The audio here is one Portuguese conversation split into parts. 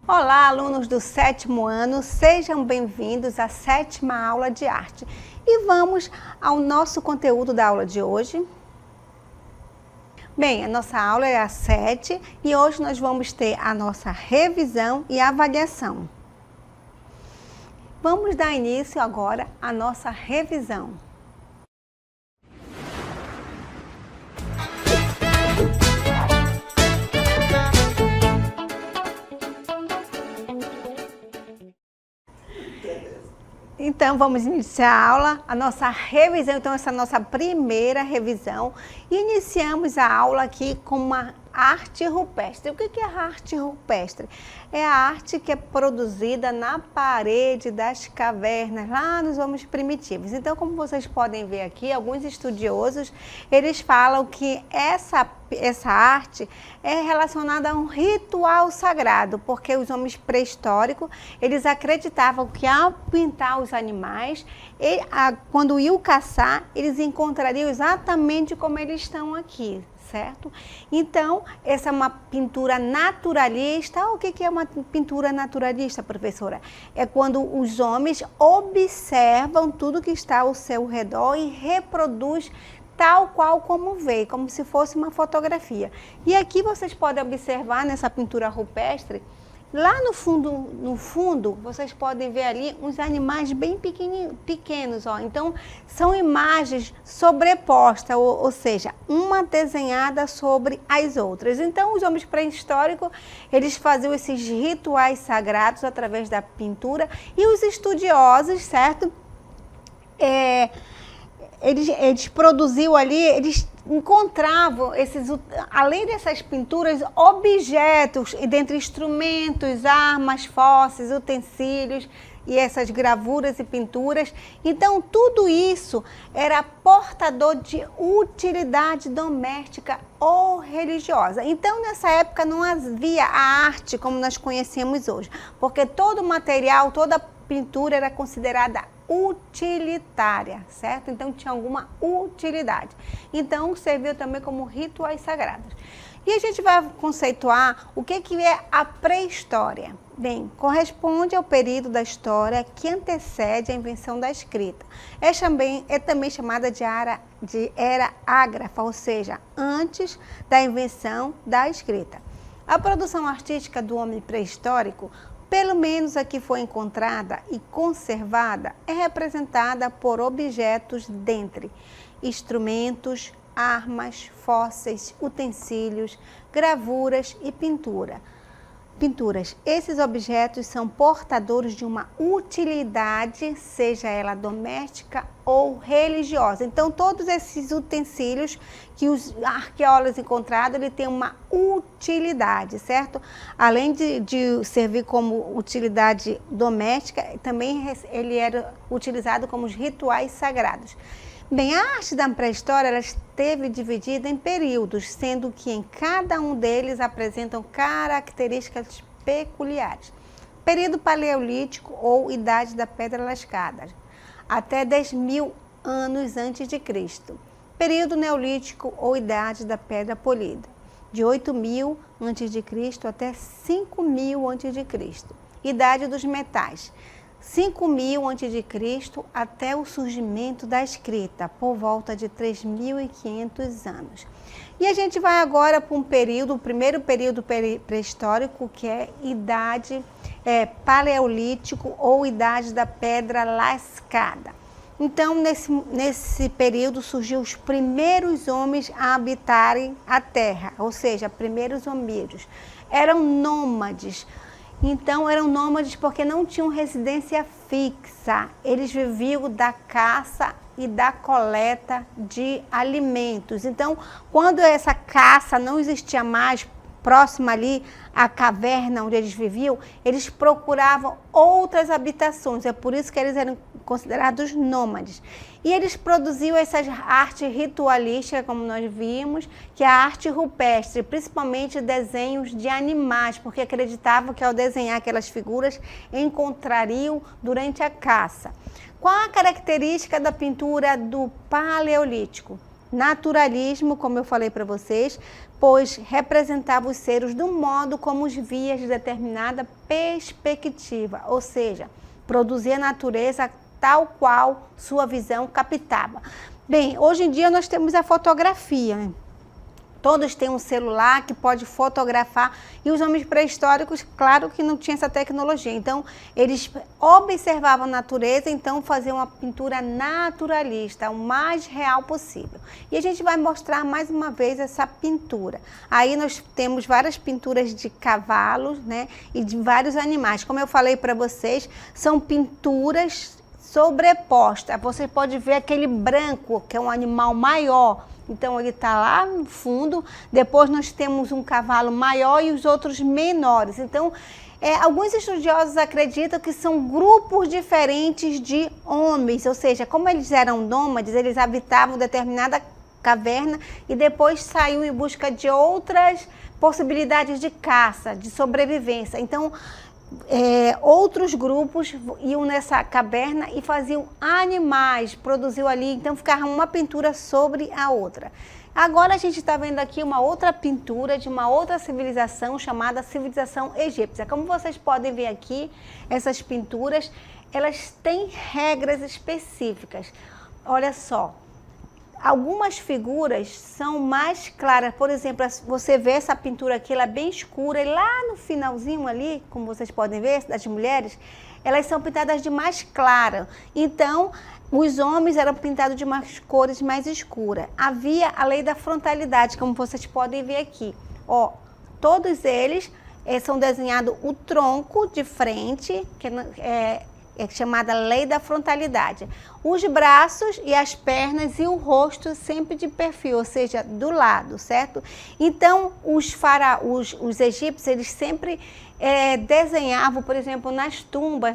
Olá, alunos do 7º ano, sejam bem-vindos à 7ª aula de arte. E vamos ao nosso conteúdo da aula de hoje. Bem, a nossa aula é a 7 e hoje nós vamos ter a nossa revisão e avaliação. Vamos dar início agora à nossa revisão. Então, vamos iniciar a aula, a nossa revisão. Então, essa é a nossa primeira revisão. Iniciamos a aula aqui com uma arte rupestre. O que é a arte rupestre? É a arte que é produzida na parede das cavernas, lá nos homens primitivos. Então, como vocês podem ver aqui, alguns estudiosos, eles falam que essa arte é relacionada a um ritual sagrado, porque os homens pré-históricos, eles acreditavam que ao pintar os animais, quando iam caçar, eles encontrariam exatamente como eles estão aqui, certo? Então, essa é uma pintura naturalista. O que é uma pintura naturalista, professora? É quando os homens observam tudo que está ao seu redor e reproduz tal qual como vê, como se fosse uma fotografia. E aqui vocês podem observar nessa pintura rupestre, lá no fundo, vocês podem ver ali uns animais bem pequenos, ó. Então, são imagens sobrepostas, ou seja, uma desenhada sobre as outras. Então, os homens pré-históricos, eles faziam esses rituais sagrados através da pintura, e os estudiosos, certo? Eles produziam ali, eles encontravam, além dessas pinturas, objetos, dentre instrumentos, armas, fósseis, utensílios e essas gravuras e pinturas. Então, tudo isso era portador de utilidade doméstica ou religiosa. Então, nessa época não havia a arte como nós conhecemos hoje, porque todo material, toda pintura era considerada utilitária, certo? Então tinha alguma utilidade. Então serviu também como rituais sagrados. E a gente vai conceituar o que é a pré-história. Bem, corresponde ao período da história que antecede a invenção da escrita. É também chamada de era ágrafa, ou seja, antes da invenção da escrita. A produção artística do homem pré-histórico, pelo menos a que foi encontrada e conservada, é representada por objetos dentre instrumentos, armas, fósseis, utensílios, gravuras e pinturas. Esses objetos são portadores de uma utilidade, seja ela doméstica ou religiosa. Então, todos esses utensílios que os arqueólogos encontraram, ele tem uma utilidade, certo? Além de servir como utilidade doméstica, também ele era utilizado como os rituais sagrados. Bem, a arte da pré-história ela esteve dividida em períodos, sendo que em cada um deles apresentam características peculiares. Período paleolítico ou idade da pedra lascada, até 10.000 anos antes de Cristo. Período neolítico ou idade da pedra polida, de 8.000 antes de Cristo até 5.000 antes de Cristo. Idade dos metais, 5.000 a.C. até o surgimento da escrita, por volta de 3.500 anos. E a gente vai agora para o primeiro período pré-histórico, que é idade paleolítico ou idade da pedra lascada. Então, nesse período surgiu os primeiros homens a habitarem a terra, ou seja, primeiros homínidos. Eram nômades. Então, eram nômades porque não tinham residência fixa. Eles viviam da caça e da coleta de alimentos. Então, quando essa caça não existia mais próxima ali à caverna onde eles viviam, eles procuravam outras habitações, é por isso que eles eram considerados nômades. E eles produziam essa arte ritualística, como nós vimos, que é a arte rupestre, principalmente desenhos de animais, porque acreditavam que ao desenhar aquelas figuras encontrariam durante a caça. Qual a característica da pintura do Paleolítico? Naturalismo, como eu falei para vocês, pois representava os seres do modo como os via de determinada perspectiva, ou seja, produzia a natureza tal qual sua visão captava. Bem, hoje em dia nós temos a fotografia, né? Todos têm um celular que pode fotografar, e os homens pré-históricos, claro que não tinha essa tecnologia, então eles observavam a natureza, então faziam uma pintura naturalista, o mais real possível. E a gente vai mostrar mais uma vez essa pintura. Aí nós temos várias pinturas de cavalos, né, e de vários animais. Como eu falei para vocês, são pinturas sobrepostas. Você pode ver aquele branco, que é um animal maior. Então ele está lá no fundo, depois nós temos um cavalo maior e os outros menores. Então, alguns estudiosos acreditam que são grupos diferentes de homens, ou seja, como eles eram nômades, eles habitavam determinada caverna e depois saíam em busca de outras possibilidades de caça, de sobrevivência. Então, outros grupos iam nessa caverna e faziam animais, produziam ali, então ficava uma pintura sobre a outra. Agora a gente está vendo aqui uma outra pintura de uma outra civilização chamada civilização egípcia. Como vocês podem ver aqui, essas pinturas, elas têm regras específicas. Olha só. Algumas figuras são mais claras, por exemplo, você vê essa pintura aqui, ela é bem escura, e lá no finalzinho ali, como vocês podem ver, das mulheres, elas são pintadas de mais clara. Então, os homens eram pintados de umas cores mais escuras. Havia a lei da frontalidade, como vocês podem ver aqui. Ó, todos eles são desenhados o tronco de frente, que é chamada lei da frontalidade. Os braços e as pernas e o rosto sempre de perfil, ou seja, do lado, certo? Então, os egípcios, eles sempre desenhavam, por exemplo, nas tumbas,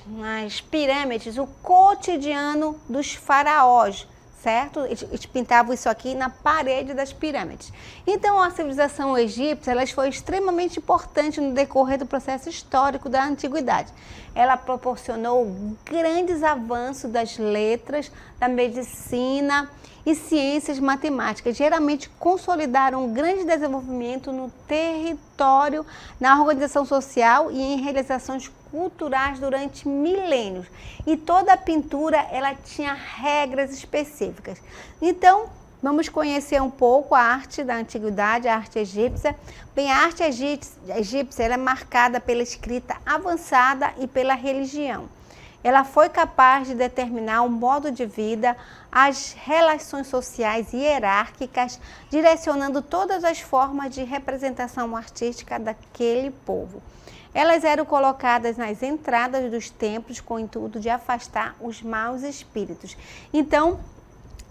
nas pirâmides, o cotidiano dos faraós, certo? Eles pintavam isso aqui na parede das pirâmides. Então, a civilização egípcia, ela foi extremamente importante no decorrer do processo histórico da antiguidade. Ela proporcionou grandes avanços das letras, da medicina e ciências matemáticas. Geralmente consolidaram um grande desenvolvimento no território, na organização social e em realizações culturais durante milênios. E toda a pintura, ela tinha regras específicas. Então, vamos conhecer um pouco a arte da antiguidade, a arte egípcia. Bem, a arte egípcia ela é marcada pela escrita avançada e pela religião. Ela foi capaz de determinar o modo de vida, as relações sociais e hierárquicas, direcionando todas as formas de representação artística daquele povo. Elas eram colocadas nas entradas dos templos com o intuito de afastar os maus espíritos. Então,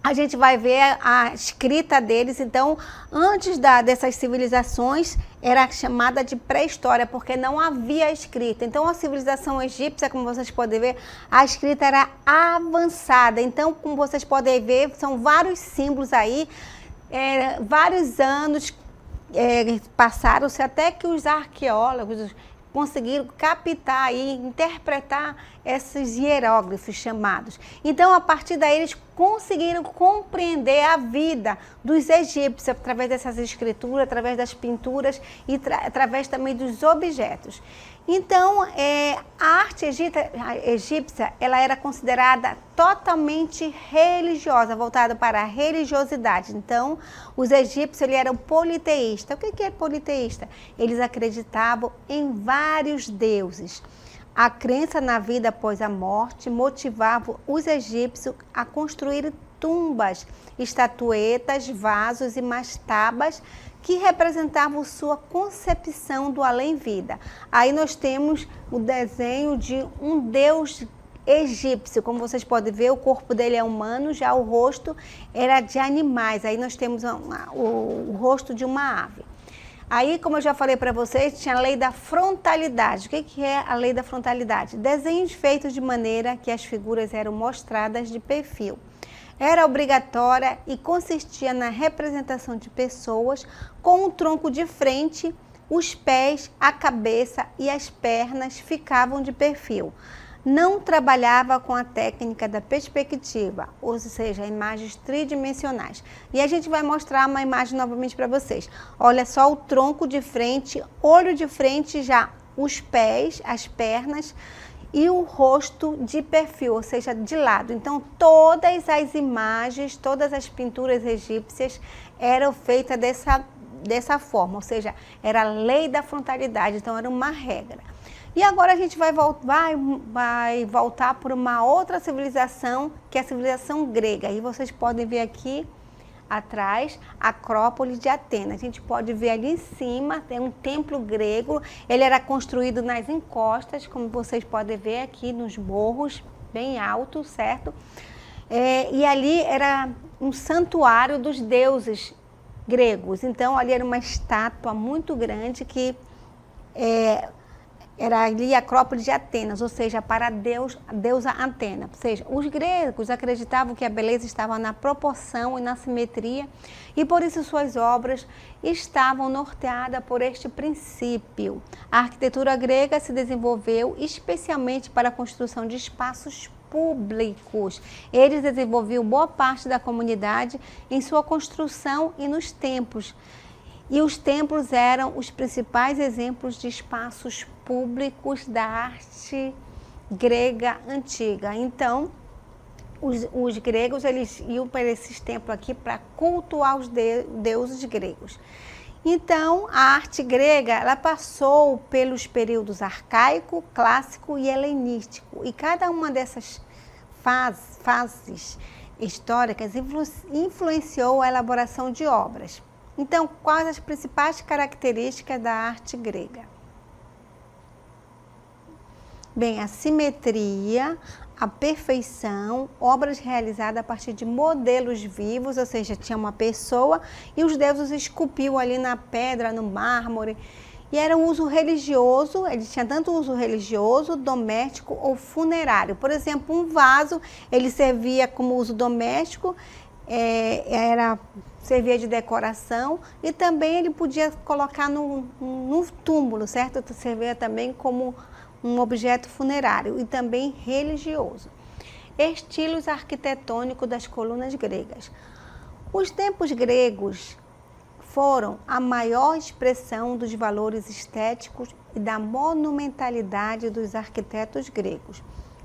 a gente vai ver a escrita deles. Então, antes dessas civilizações, era chamada de pré-história, porque não havia escrita. Então, a civilização egípcia, como vocês podem ver, a escrita era avançada. Então, como vocês podem ver, são vários símbolos aí, vários anos passaram-se até que os arqueólogos conseguiram captar e interpretar esses hieróglifos chamados. Então, a partir daí, eles conseguiram compreender a vida dos egípcios através dessas escrituras, através das pinturas e através também dos objetos. Então, a arte egípcia, ela era considerada totalmente religiosa, voltada para a religiosidade. Então, os egípcios eles eram politeístas. O que é politeísta? Eles acreditavam em vários deuses. A crença na vida após a morte motivava os egípcios a construir tumbas, estatuetas, vasos e mastabas que representavam sua concepção do além-vida. Aí nós temos o desenho de um deus egípcio. Como vocês podem ver, o corpo dele é humano, já o rosto era de animais. Aí nós temos o rosto de uma ave. Aí, como eu já falei para vocês, tinha a lei da frontalidade. O que é a lei da frontalidade? Desenhos feitos de maneira que as figuras eram mostradas de perfil. Era obrigatória e consistia na representação de pessoas com o tronco de frente, os pés, a cabeça e as pernas ficavam de perfil. Não trabalhava com a técnica da perspectiva, ou seja, imagens tridimensionais. E a gente vai mostrar uma imagem novamente para vocês. Olha só o tronco de frente, olho de frente já, os pés, as pernas e o rosto de perfil, ou seja, de lado. Então, todas as imagens, todas as pinturas egípcias eram feitas dessa forma, ou seja, era a lei da frontalidade, então era uma regra. E agora a gente vai voltar para uma outra civilização, que é a civilização grega. E vocês podem ver aqui atrás a Acrópole de Atenas. A gente pode ver ali em cima, tem um templo grego. Ele era construído nas encostas, como vocês podem ver aqui nos morros, bem alto, certo? E ali era um santuário dos deuses gregos. Então ali era uma estátua muito grande que era ali a Acrópole de Atenas, ou seja, para a deusa Atena. Ou seja, os gregos acreditavam que a beleza estava na proporção e na simetria, e por isso suas obras estavam norteadas por este princípio. A arquitetura grega se desenvolveu especialmente para a construção de espaços públicos. Eles desenvolviam boa parte da comunidade em sua construção e nos templos. E os templos eram os principais exemplos de espaços públicos da arte grega antiga. Então, os gregos eles iam para esses templos aqui para cultuar os deuses gregos. Então, a arte grega ela passou pelos períodos arcaico, clássico e helenístico. E cada uma dessas fases históricas influenciou a elaboração de obras. Então, quais as principais características da arte grega? Bem, a simetria, a perfeição, obras realizadas a partir de modelos vivos, ou seja, tinha uma pessoa e os deuses esculpiam ali na pedra, no mármore. E era um uso religioso, ele tinha tanto uso religioso, doméstico ou funerário. Por exemplo, um vaso, ele servia como uso doméstico, servia de decoração e também ele podia colocar no túmulo, certo? Servia também como um objeto funerário e também religioso. Estilos arquitetônicos das colunas gregas. Os templos gregos foram a maior expressão dos valores estéticos e da monumentalidade dos arquitetos gregos.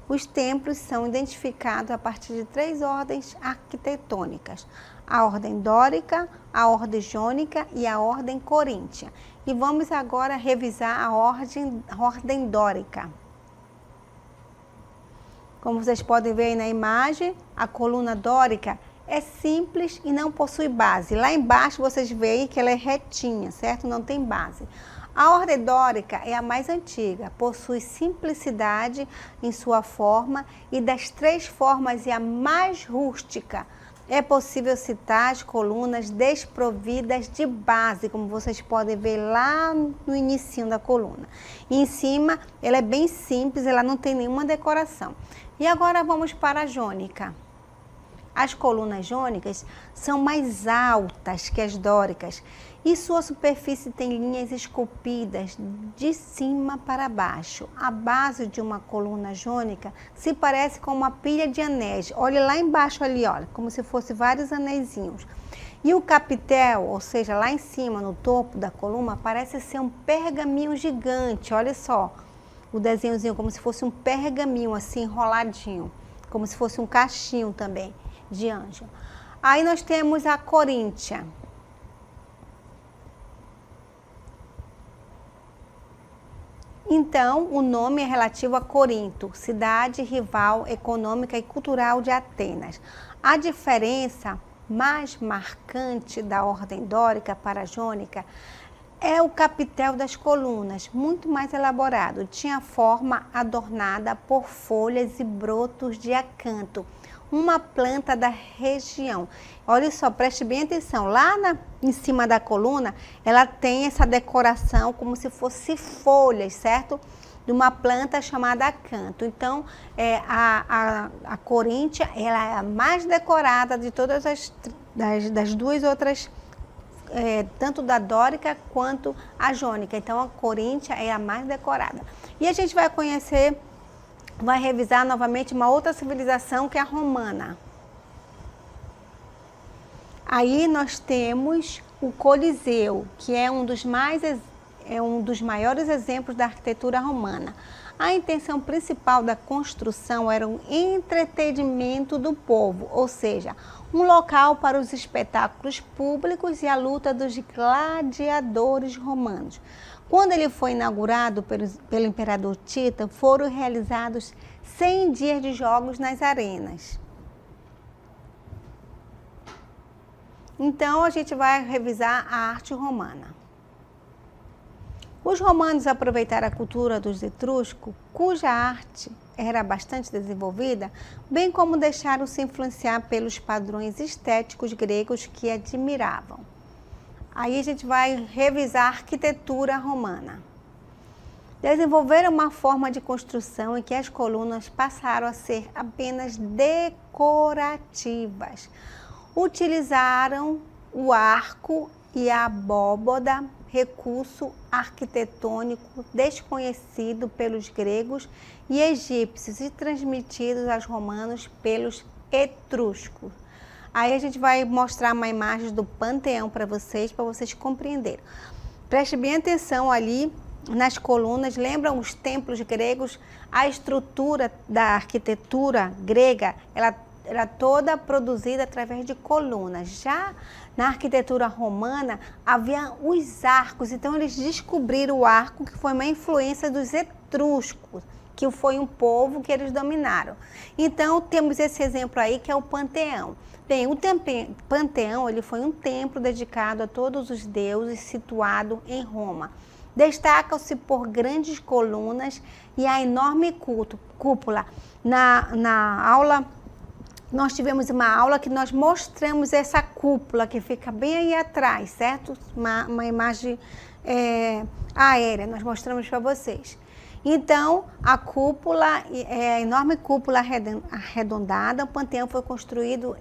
Os templos são identificados a partir de 3 ordens arquitetônicas: a ordem dórica, a ordem jônica e a ordem coríntia. E vamos agora revisar a ordem dórica. Como vocês podem ver aí na imagem, a coluna dórica é simples e não possui base. Lá embaixo vocês veem que ela é retinha, certo? Não tem base. A ordem dórica é a mais antiga, possui simplicidade em sua forma e das 3 formas é a mais rústica. É possível citar as colunas desprovidas de base, como vocês podem ver lá no início da coluna. E em cima, ela é bem simples, ela não tem nenhuma decoração. E agora vamos para a jônica. As colunas jônicas são mais altas que as dóricas e sua superfície tem linhas esculpidas de cima para baixo. A base de uma coluna jônica se parece com uma pilha de anéis. Olha lá embaixo ali, olha, como se fosse vários anéisinhos. E o capitel, ou seja, lá em cima, no topo da coluna, parece ser um pergaminho gigante. Olha só, o desenhozinho como se fosse um pergaminho assim enroladinho, como se fosse um cachinho também de anjo. Aí nós temos a coríntia. Então, o nome é relativo a Corinto, cidade rival econômica e cultural de Atenas. A diferença mais marcante da ordem dórica para a jônica é o capitel das colunas, muito mais elaborado. Tinha forma adornada por folhas e brotos de acanto. uma planta da região. Olha só, preste bem atenção, lá em cima da coluna, ela tem essa decoração como se fosse folhas, certo? De uma planta chamada acanto. Então, a coríntia, ela é a mais decorada de todas das duas outras, tanto da dórica quanto a jônica. Então, a coríntia é a mais decorada. E a gente vai conhecer, vai revisar novamente uma outra civilização que é a romana. Aí nós temos o Coliseu, que é um dos maiores exemplos da arquitetura romana. A intenção principal da construção era o entretenimento do povo, ou seja, um local para os espetáculos públicos e a luta dos gladiadores romanos. Quando ele foi inaugurado pelo imperador Tito, foram realizados 100 dias de jogos nas arenas. Então, a gente vai revisar a arte romana. Os romanos aproveitaram a cultura dos etruscos, cuja arte era bastante desenvolvida, bem como deixaram-se influenciar pelos padrões estéticos gregos que admiravam. Aí a gente vai revisar a arquitetura romana. Desenvolveram uma forma de construção em que as colunas passaram a ser apenas decorativas. Utilizaram o arco e a abóbada, recurso arquitetônico desconhecido pelos gregos e egípcios e transmitidos aos romanos pelos etruscos. Aí a gente vai mostrar uma imagem do Panteão para vocês compreenderem. Preste bem atenção ali nas colunas, lembram os templos gregos? A estrutura da arquitetura grega, ela era toda produzida através de colunas. Já na arquitetura romana, havia os arcos. Então, eles descobriram o arco, que foi uma influência dos etruscos, que foi um povo que eles dominaram. Então, temos esse exemplo aí, que é o Panteão. Bem, o Panteão, ele foi um templo dedicado a todos os deuses, situado em Roma. Destacam-se por grandes colunas e a enorme cúpula. Na aula, nós tivemos uma aula que nós mostramos essa cúpula que fica bem aí atrás, certo? Uma imagem aérea, nós mostramos para vocês. Então, a cúpula, a enorme cúpula arredondada, o Panteão foi construído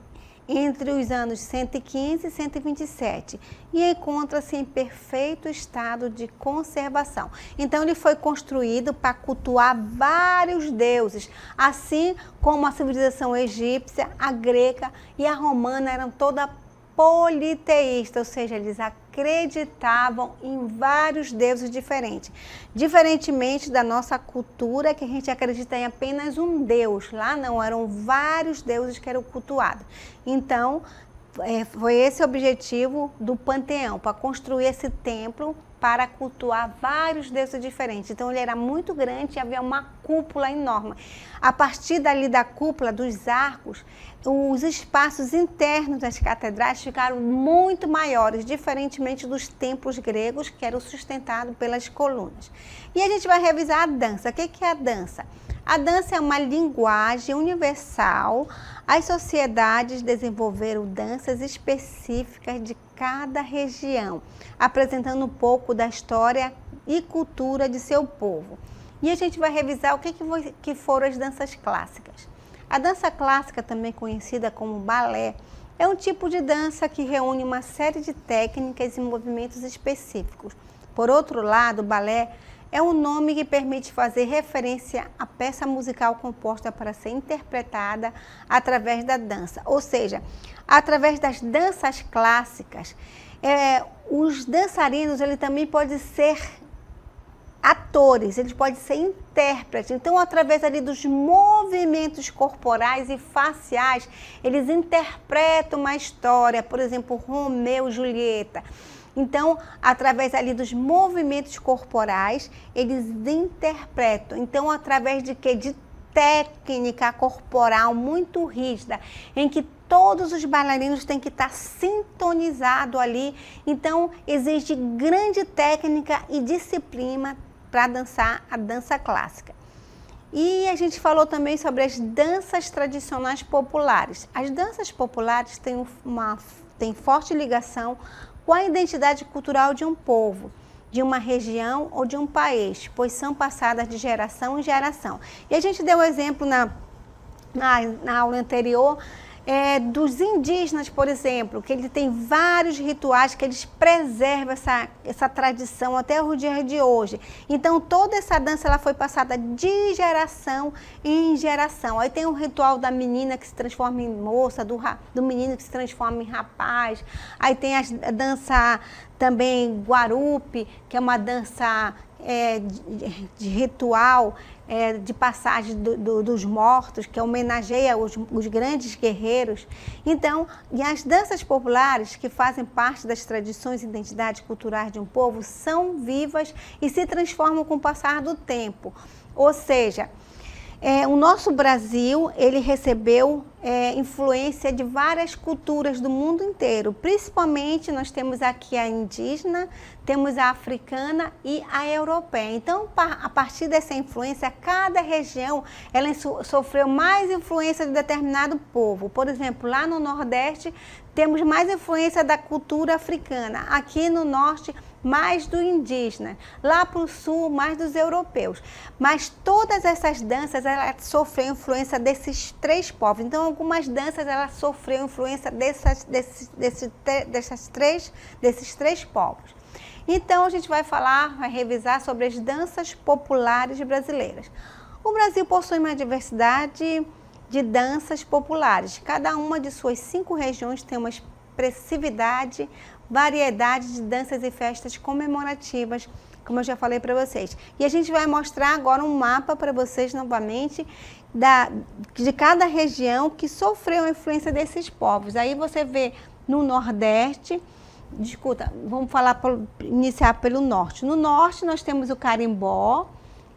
entre os anos 115 e 127 e encontra-se em perfeito estado de conservação. Então, ele foi construído para cultuar vários deuses, assim como a civilização egípcia, a grega e a romana eram toda politeísta, ou seja, eles acreditavam em vários deuses diferentes. Diferentemente da nossa cultura, que a gente acredita em apenas um deus. Lá não, eram vários deuses que eram cultuados. Então, foi esse o objetivo do Panteão, para construir esse templo para cultuar vários deuses diferentes. Então, ele era muito grande e havia uma cúpula enorme. A partir dali da cúpula, dos arcos, os espaços internos das catedrais ficaram muito maiores, diferentemente dos templos gregos, que eram sustentados pelas colunas. E a gente vai revisar a dança. O que é a dança? A dança é uma linguagem universal. As sociedades desenvolveram danças específicas de cada região, apresentando um pouco da história e cultura de seu povo. E a gente vai revisar o que foram as danças clássicas. A dança clássica, também conhecida como balé, é um tipo de dança que reúne uma série de técnicas e movimentos específicos. Por outro lado, o balé é um nome que permite fazer referência à peça musical composta para ser interpretada através da dança. Ou seja, através das danças clássicas, os dançarinos ele também podem ser atores, eles podem ser intérpretes. Então, através ali dos movimentos corporais e faciais, eles interpretam uma história, por exemplo, Romeu e Julieta. Então, através ali dos movimentos corporais, eles interpretam. Então, através de quê? De técnica corporal muito rígida, em que todos os bailarinos têm que estar sintonizados ali. Então, exige grande técnica e disciplina para dançar a dança clássica. E a gente falou também sobre as danças tradicionais populares. As danças populares têm forte ligação com a identidade cultural de um povo, de uma região ou de um país, pois são passadas de geração em geração. E a gente deu o exemplo na aula anterior dos indígenas, por exemplo, que ele tem vários rituais que eles preservam essa tradição até o dia de hoje. Então, toda essa dança ela foi passada de geração em geração. Aí tem o ritual da menina que se transforma em moça, do menino que se transforma em rapaz. Aí tem a dança também Guarupi, que é uma dança de ritual de passagem dos mortos, que homenageia os grandes guerreiros. Então, e as danças populares, que fazem parte das tradições e identidades culturais de um povo, são vivas e se transformam com o passar do tempo. Ou seja, o nosso Brasil, ele recebeu influência de várias culturas do mundo inteiro. Principalmente, nós temos aqui a indígena, temos a africana e a europeia. Então, a partir dessa influência, cada região ela sofreu mais influência de determinado povo. Por exemplo, lá no Nordeste, temos mais influência da cultura africana. Aqui no Norte, mais do indígena. Lá para o Sul, mais dos europeus. Mas todas essas danças, elas sofreram influência desses três povos. Então, algumas danças, elas sofreram influência desses três povos. Então, a gente vai revisar sobre as danças populares brasileiras. O Brasil possui uma diversidade de danças populares. Cada uma de suas 5 regiões tem uma expressividade, variedade de danças e festas comemorativas, como eu já falei para vocês. E a gente vai mostrar agora um mapa para vocês novamente de cada região que sofreu a influência desses povos. Aí você vê no Nordeste, vamos iniciar pelo Norte. No Norte nós temos o carimbó,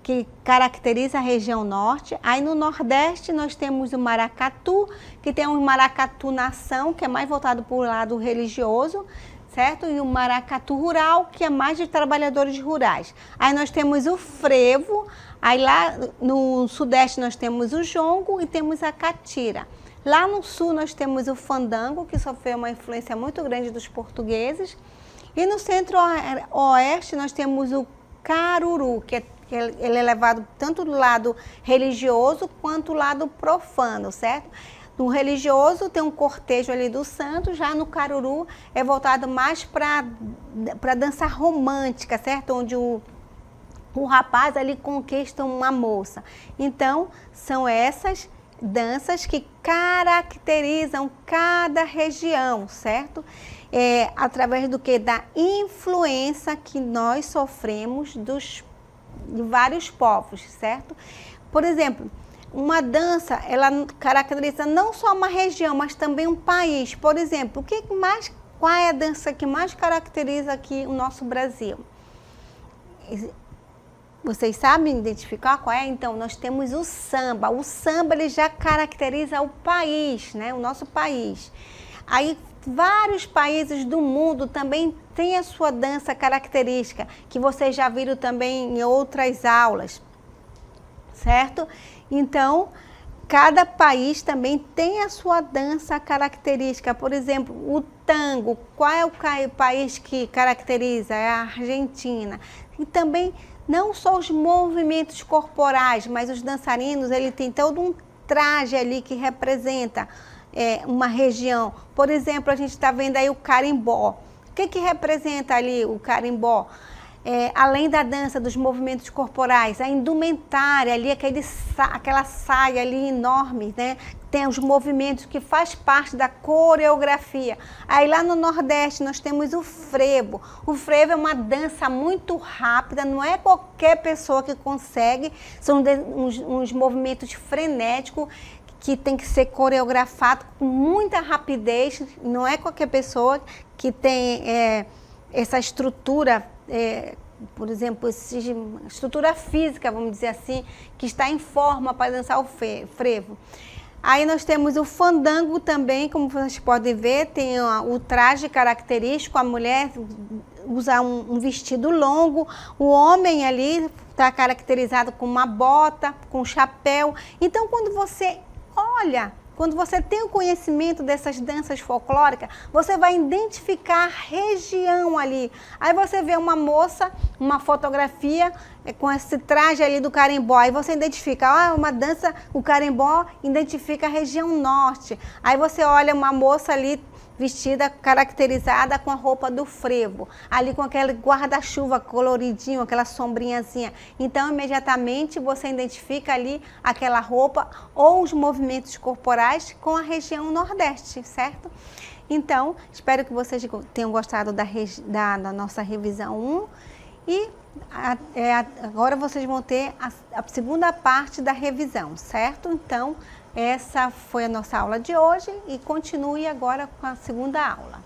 que caracteriza a região norte. Aí no Nordeste nós temos o maracatu, que tem um maracatu nação, que é mais voltado para o lado religioso, certo? E o maracatu rural, que é mais de trabalhadores rurais. Aí nós temos o frevo, aí lá no Sudeste nós temos o jongo e temos a catira. Lá no Sul nós temos o fandango, que sofreu uma influência muito grande dos portugueses. E no Centro-Oeste nós temos o caruru, que ele é levado tanto do lado religioso quanto do lado profano, certo? No religioso tem um cortejo ali do santo, já no caruru é voltado mais para dança romântica, certo? Onde o rapaz ali conquista uma moça. Então, são essas danças que caracterizam cada região, certo? Através do que? Da influência que nós sofremos de vários povos, certo? Por exemplo, uma dança, ela caracteriza não só uma região, mas também um país. Por exemplo, qual é a dança que mais caracteriza aqui o nosso Brasil? Vocês sabem identificar qual é? Então, nós temos o samba. O samba, ele já caracteriza o país, né? O nosso país. Aí, vários países do mundo também têm a sua dança característica, que vocês já viram também em outras aulas, certo? Então, cada país também tem a sua dança característica. Por exemplo, o tango, qual é o país que caracteriza? É a Argentina. E também, não só os movimentos corporais, mas os dançarinos, ele tem todo um traje ali que representa uma região. Por exemplo, a gente está vendo aí o carimbó. O que representa ali o carimbó? Além da dança, dos movimentos corporais, a indumentária ali, aquela saia ali enorme, né? Tem os movimentos que faz parte da coreografia. Aí lá no Nordeste nós temos o frevo. O frevo é uma dança muito rápida, não é qualquer pessoa que consegue, são uns movimentos frenéticos, que tem que ser coreografado com muita rapidez, não é qualquer pessoa que tem essa estrutura, por exemplo, estrutura física, vamos dizer assim, que está em forma para dançar o frevo. Aí nós temos o fandango também, como vocês podem ver, tem o traje característico, a mulher usa um vestido longo, o homem ali está caracterizado com uma bota, com um chapéu. Então, quando você olha, quando você tem o conhecimento dessas danças folclóricas, você vai identificar a região ali. Aí você vê uma moça, uma fotografia com esse traje ali do carimbó, aí você identifica, uma dança, o carimbó identifica a região norte. Aí você olha uma moça ali vestida, caracterizada com a roupa do frevo, ali com aquele guarda-chuva coloridinho, aquela sombrinhazinha. Então, imediatamente você identifica ali aquela roupa ou os movimentos corporais com a região nordeste, certo? Então, espero que vocês tenham gostado da nossa revisão 1 e agora vocês vão ter a segunda parte da revisão, certo? Então, essa foi a nossa aula de hoje e continue agora com a segunda aula.